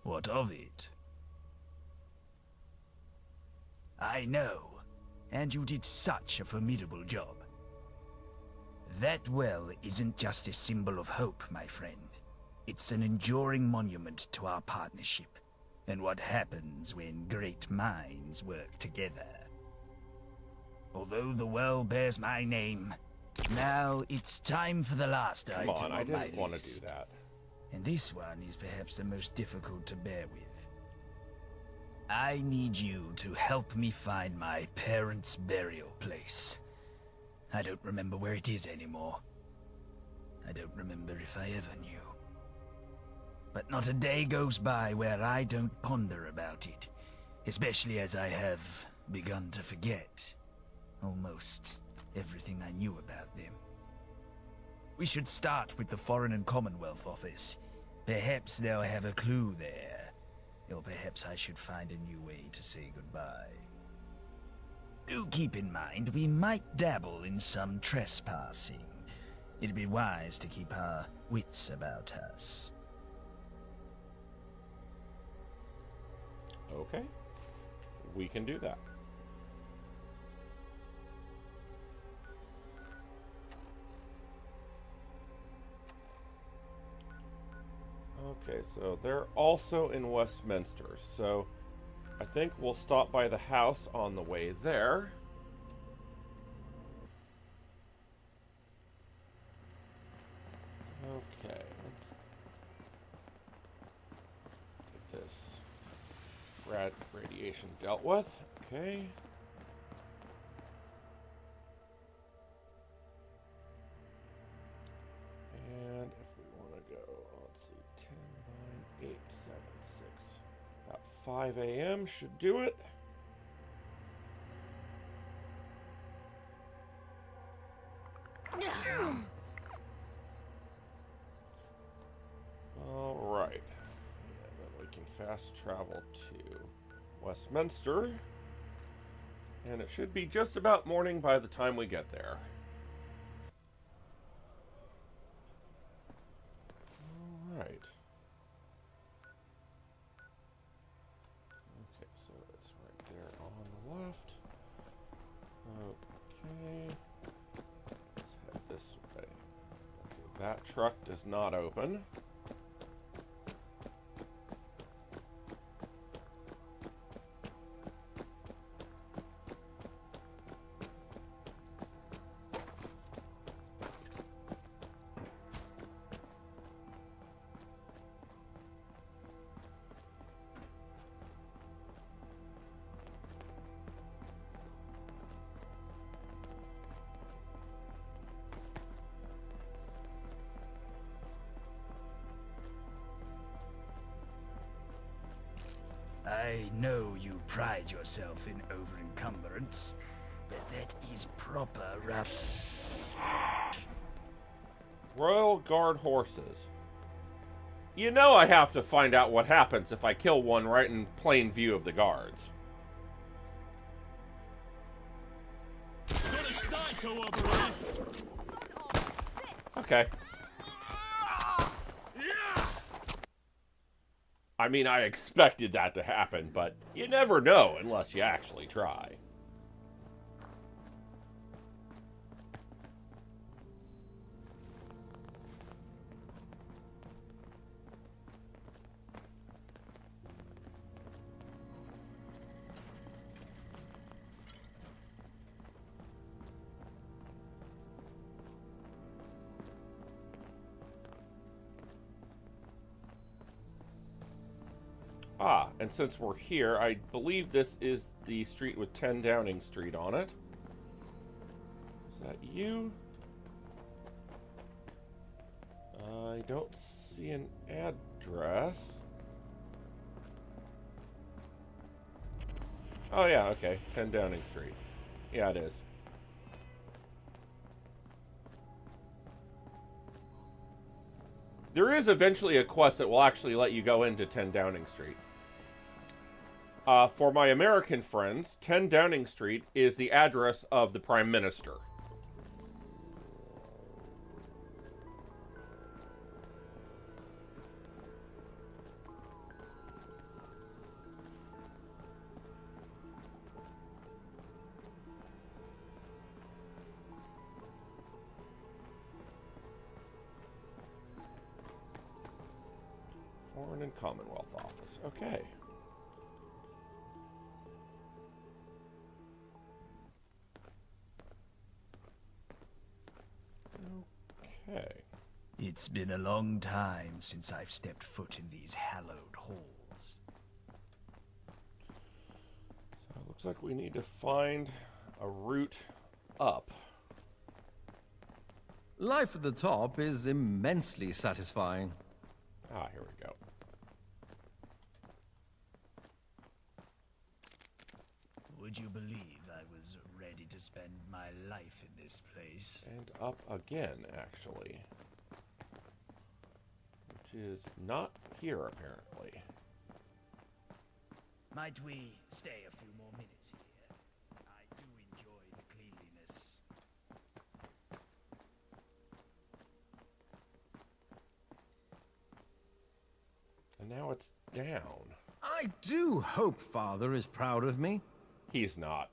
What of it? I know, and you did such a formidable job. That well isn't just a symbol of hope, my friend. It's an enduring monument to our partnership, and what happens when great minds work together. Although the well bears my name, now it's time for the last Come item on, I on my didn't want to list. do that. And this one is perhaps the most difficult to bear with. I need you to help me find my parents' burial place. I don't remember where it is anymore. I don't remember if I ever knew. But not a day goes by where I don't ponder about it, especially as I have begun to forget almost everything I knew about them. We should start with the Foreign and Commonwealth Office. Perhaps they'll have a clue there. Or perhaps I should find a new way to say goodbye. Do keep in mind, we might dabble in some trespassing. It'd be wise to keep our wits about us. Okay. We can do that. Okay, so they're also in Westminster, so I think we'll stop by the house on the way there. Okay, let's get this radiation dealt with. Okay. And if we want to go, let's see, 10, 9, 8, 7, 6. About 5 a.m. should do it. All right. And then we can fast travel to Westminster. And it should be just about morning by the time we get there. All right. Okay, so it's right there on the left. Okay. Let's head this way. Okay, that truck does not open. I know you pride yourself in over-encumbrance, but that is proper Royal Guard horses. You know I have to find out what happens if I kill one right in plain view of the guards. Okay. I mean, I expected that to happen, but you never know unless you actually try. Ah, and since we're here, I believe this is the street with 10 Downing Street on it. Is that you? I don't see an address. Oh yeah, okay, 10 Downing Street. Yeah, it is. There is eventually a quest that will actually let you go into 10 Downing Street. For my American friends, 10 Downing Street is the address of the Prime Minister. Foreign and Commonwealth Office. Okay. Okay. It's been a long time since I've stepped foot in these hallowed halls. So it looks like we need to find a route up. Life at the top is immensely satisfying. Ah, here we go. Would you believe I was ready to spend my life in this place? And up again, actually. Which is not here, apparently. Might we stay a few more minutes here? I do And now it's down. I do hope Father is proud of me. He's not.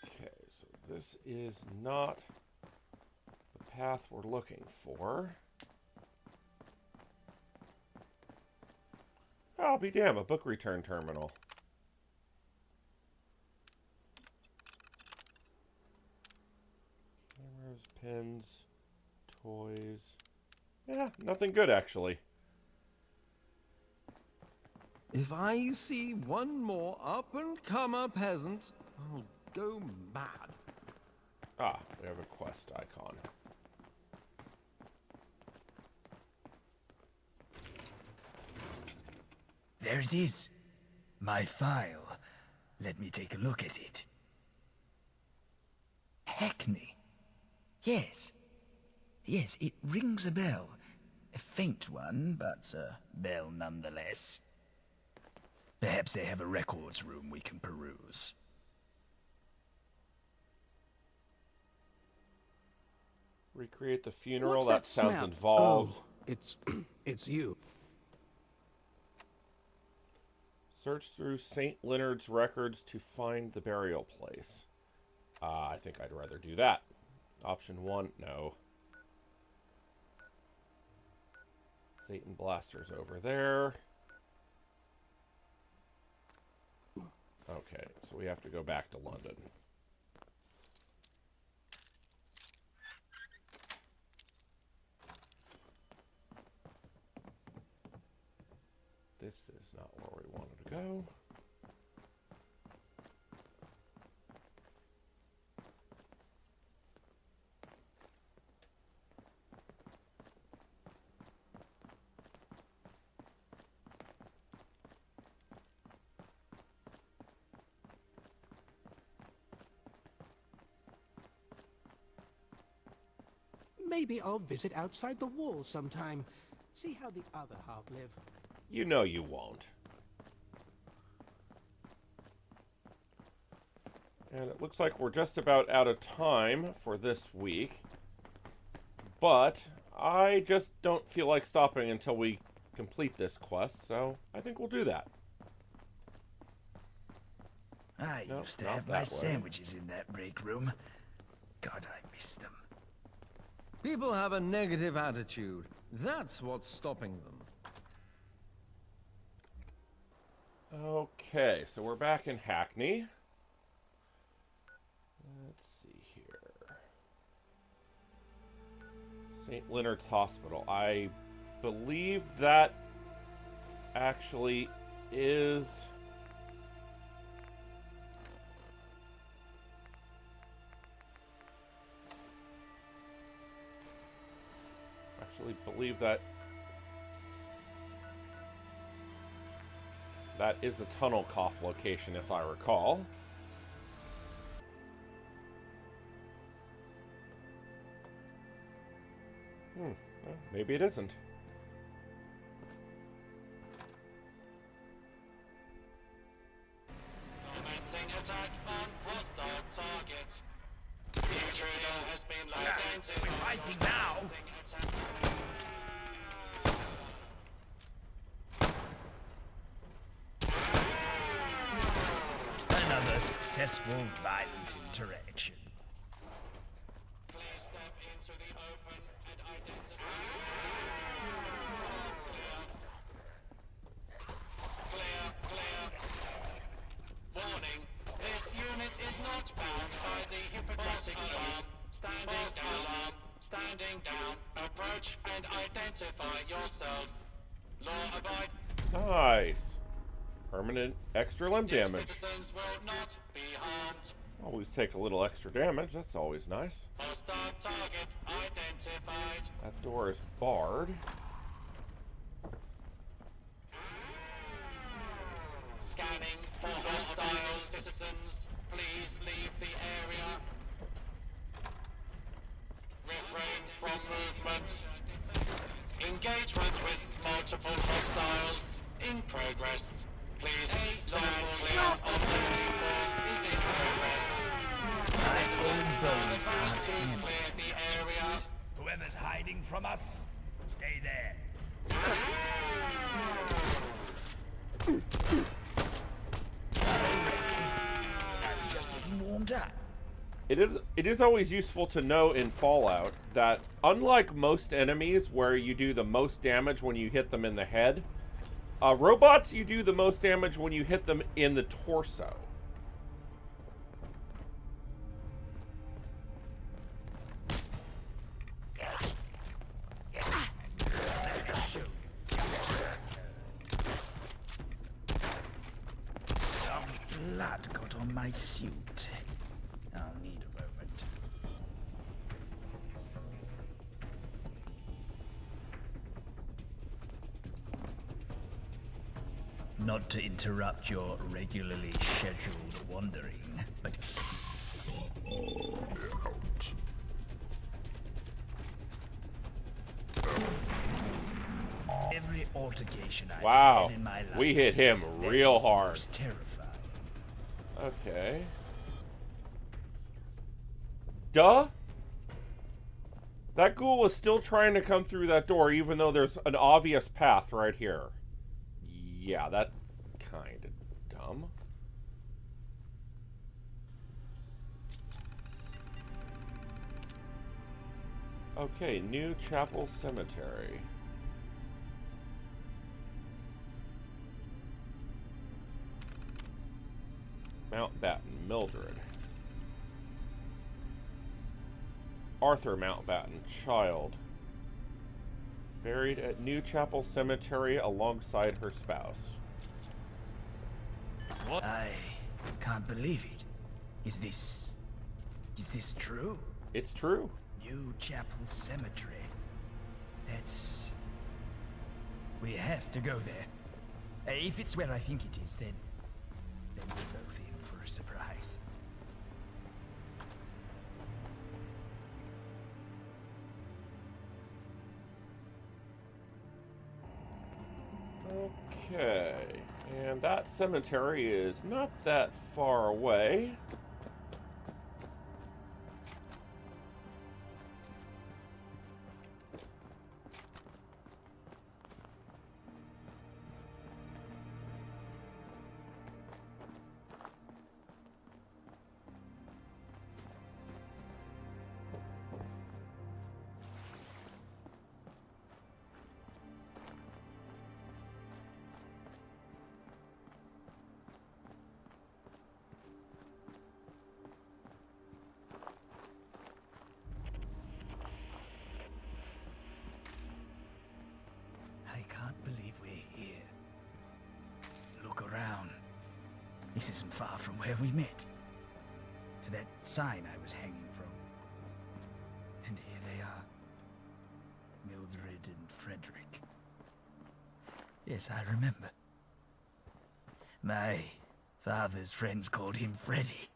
Okay, so this is not the path we're looking for. I'll be damned, a book return terminal. Cameras, pens, toys. Yeah, nothing good actually. If I see one more up-and-comer peasant, I'll go mad. Ah, we have a quest icon. There it is. My file. Let me take a look at it. Hackney. Yes. Yes, it rings a bell. A faint one, but a bell nonetheless. Perhaps they have a records room we can peruse. Recreate the funeral. What's that that sounds smell? involved. Oh, it's you. Search through St. Leonard's records to find the burial place. I think I'd rather do that. Option 1, no. Satan Blaster's over there. Okay, so we have to go back to London. This is not where we wanted to go. Maybe I'll visit outside the walls sometime. See how the other half live. You know you won't. And it looks like we're just about out of time for this week. But I just don't feel like stopping until we complete this quest, so I think we'll do that. I Nope, used to not have that my way. sandwiches in that break room. God, I miss them. People have a negative attitude. That's what's stopping them. Okay, so we're back in Hackney. Let's see here. St. Leonard's Hospital. I believe that actually is... believe that that is a tunnel cough location, if I recall. Well, maybe it isn't. Commencing attack on hostile target. The intruder has been identified. We're fighting now. Another successful violent interaction. Please step into the open and identify. Clear. Warning, this unit is not bound by the Hippocratic Alarm. Standing down. Approach and identify yourself. Law abide. Nice. Permanent extra limb damage. Citizens will not be harmed. Always take a little extra damage. That's always nice. Hostile target identified. That door is barred. Scanning for hostile citizens. Please leave the area. Engagement with multiple hostiles in progress. Please stand clear of enemy force is in progress. My old bones can't handle Clear too the much area. space. Whoever's hiding from us, stay there. I was just getting warmed up. It is always useful to know in Fallout that unlike most enemies where you do the most damage when you hit them in the head, robots you do the most damage when you hit them in the torso. Some blood got on my suit. I'll need a moment. Not to interrupt your regularly scheduled wandering, but... Every altercation I've Wow, had in my life, we hit him real hard. was terrifying. Okay. Duh? That ghoul is still trying to come through that door even though there's an obvious path right here. Yeah, that's kind of dumb. Okay, New Chapel Cemetery. Mountbatten, Mildred. Arthur Mountbatten, child. Buried at New Chapel Cemetery alongside her spouse. What? I can't believe it. Is this true? It's true. New Chapel Cemetery. That's... We have to go there. If it's where I think it is, then we're both in for a surprise. Okay, and that cemetery is not that far away. I can't believe we're here. Look around. This isn't far from where we met. To that sign I was hanging from. And here they are. Mildred and Frederick. Yes, I remember. My father's friends called him Freddy.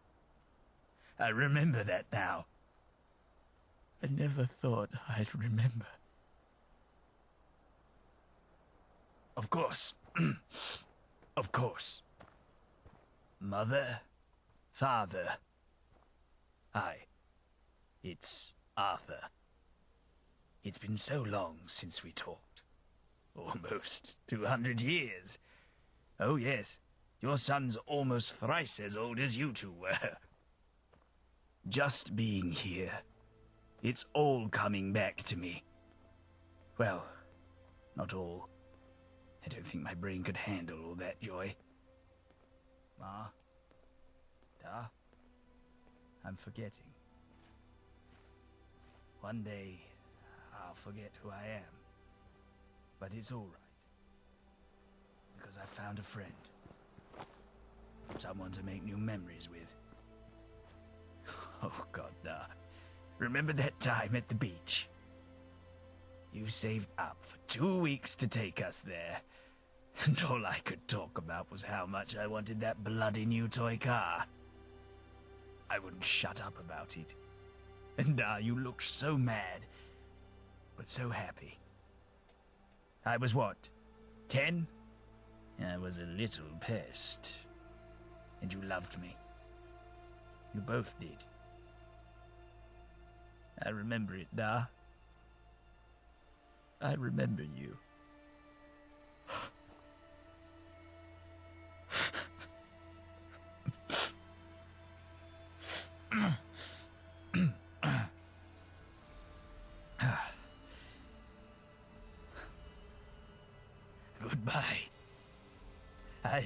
I remember that now. I never thought I'd remember. Of course. Of course. Mother, father. Hi. It's Arthur. It's been so long since we talked. Almost 200 years. Oh yes, your son's almost thrice as old as you two were. Just being here, it's all coming back to me. Well, not all. I don't think my brain could handle all that joy. Ma? Da? I'm forgetting. One day, I'll forget who I am. But it's all right. Because I found a friend. Someone to make new memories with. Oh, God, da. Remember that time at the beach? You saved up for 2 weeks to take us there. And all I could talk about was how much I wanted that bloody new toy car. I wouldn't shut up about it. And you looked so mad, but so happy. I was what? 10? I was a little pest. And you loved me. You both did. I remember it, Da. I remember you. Goodbye. I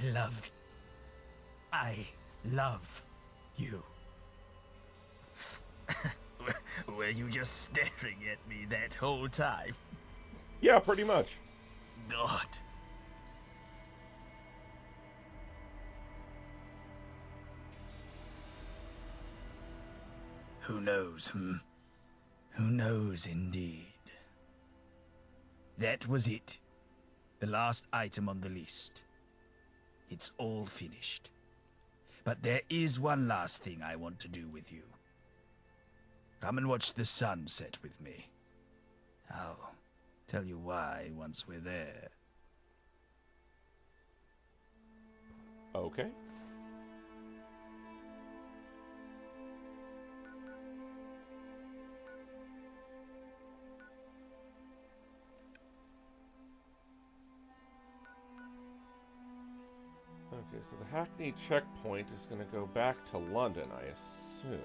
love you. Were you just staring at me that whole time? Yeah, pretty much. God. Who knows, Who knows, indeed. That was it. The last item on the list. It's all finished. But there is one last thing I want to do with you. Come and watch the sun set with me. I'll tell you why once we're there. Okay. Okay, so the Hackney checkpoint is going to go back to London, I assume.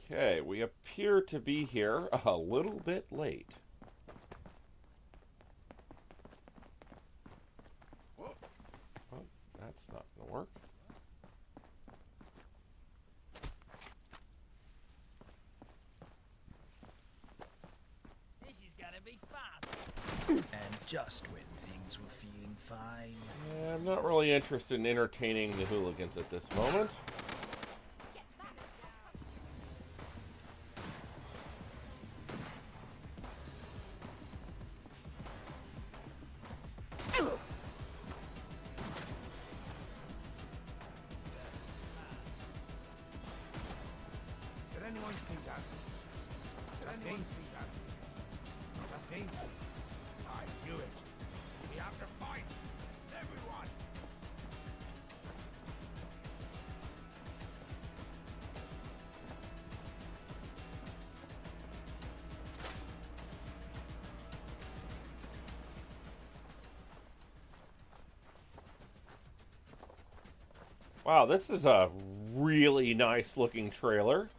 Okay, we appear to be here a little bit late. Well, that's not going to work. This is gonna be fun. And just when things were feeling fine. Yeah, I'm not really interested in entertaining the hooligans at this moment. Did anyone see that? Did anyone see that? That's me. I knew it. We have to fight. Everyone. Wow, this is a really nice looking trailer.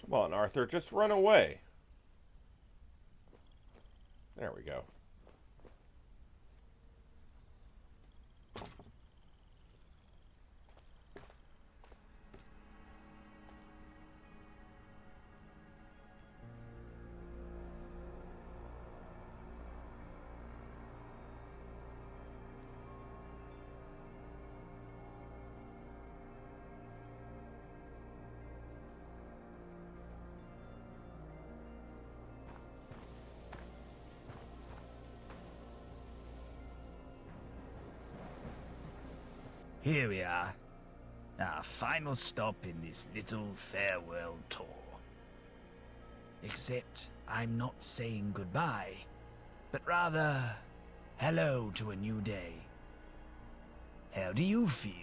Come on, Arthur, just run away. There we go. Here we are. Our final stop in this little farewell tour. Except I'm not saying goodbye, but rather hello to a new day. How do you feel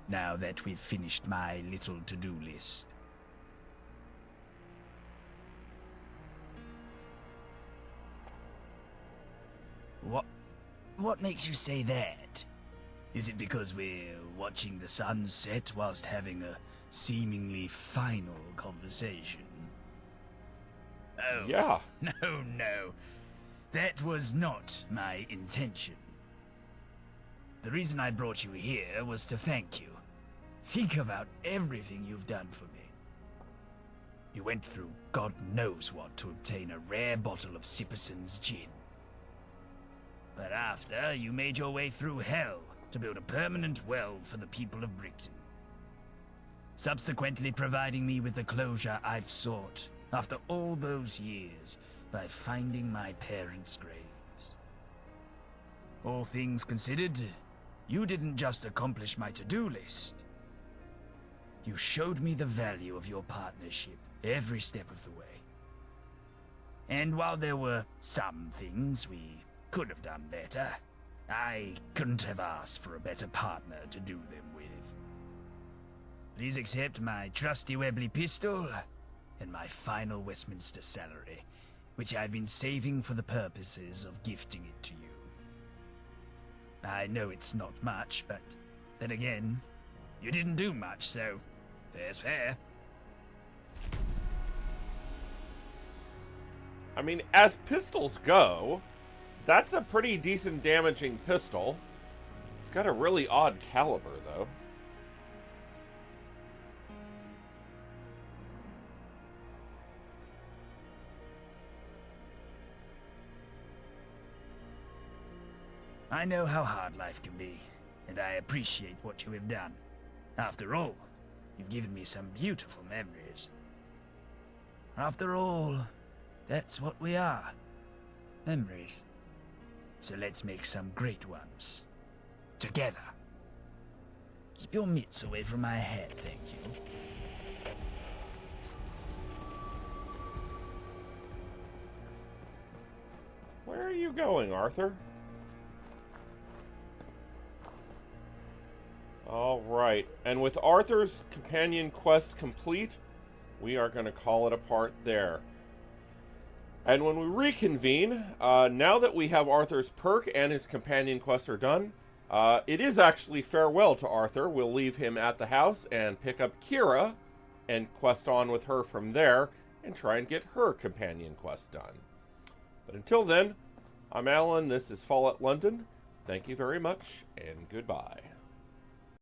now that we've finished my little to-do list? What makes you say that? Is it because we're watching the sun set whilst having a seemingly final conversation. Oh, yeah. No. That was not my intention. The reason I brought you here was to thank you. Think about everything you've done for me. You went through God knows what to obtain a rare bottle of Sipperson's gin. But after, you made your way through hell to build a permanent well for the people of Brickton. Subsequently providing me with the closure I've sought after all those years by finding my parents' graves. All things considered, you didn't just accomplish my to-do list. You showed me the value of your partnership every step of the way. And while there were some things we could have done better, I couldn't have asked for a better partner to do them with. Please accept my trusty Webley pistol and my final Westminster salary, which I've been saving for the purposes of gifting it to you. I know it's not much, but then again, you didn't do much, so fair's fair. I mean, as pistols go, that's a pretty decent damaging pistol. It's got a really odd caliber, though. I know how hard life can be, and I appreciate what you have done. After all, you've given me some beautiful memories. After all, that's what we are. Memories. So let's make some great ones. Together. Keep your mitts away from my head, thank you. Where are you going, Arthur? Alright, and with Arthur's companion quest complete, we are going to call it a part there. And when we reconvene, now that we have Arthur's perk and his companion quests are done, it is actually farewell to Arthur. We'll leave him at the house and pick up Keira and quest on with her from there and try and get her companion quest done. But until then, I'm Alan, this is Fallout London. Thank you very much, and goodbye.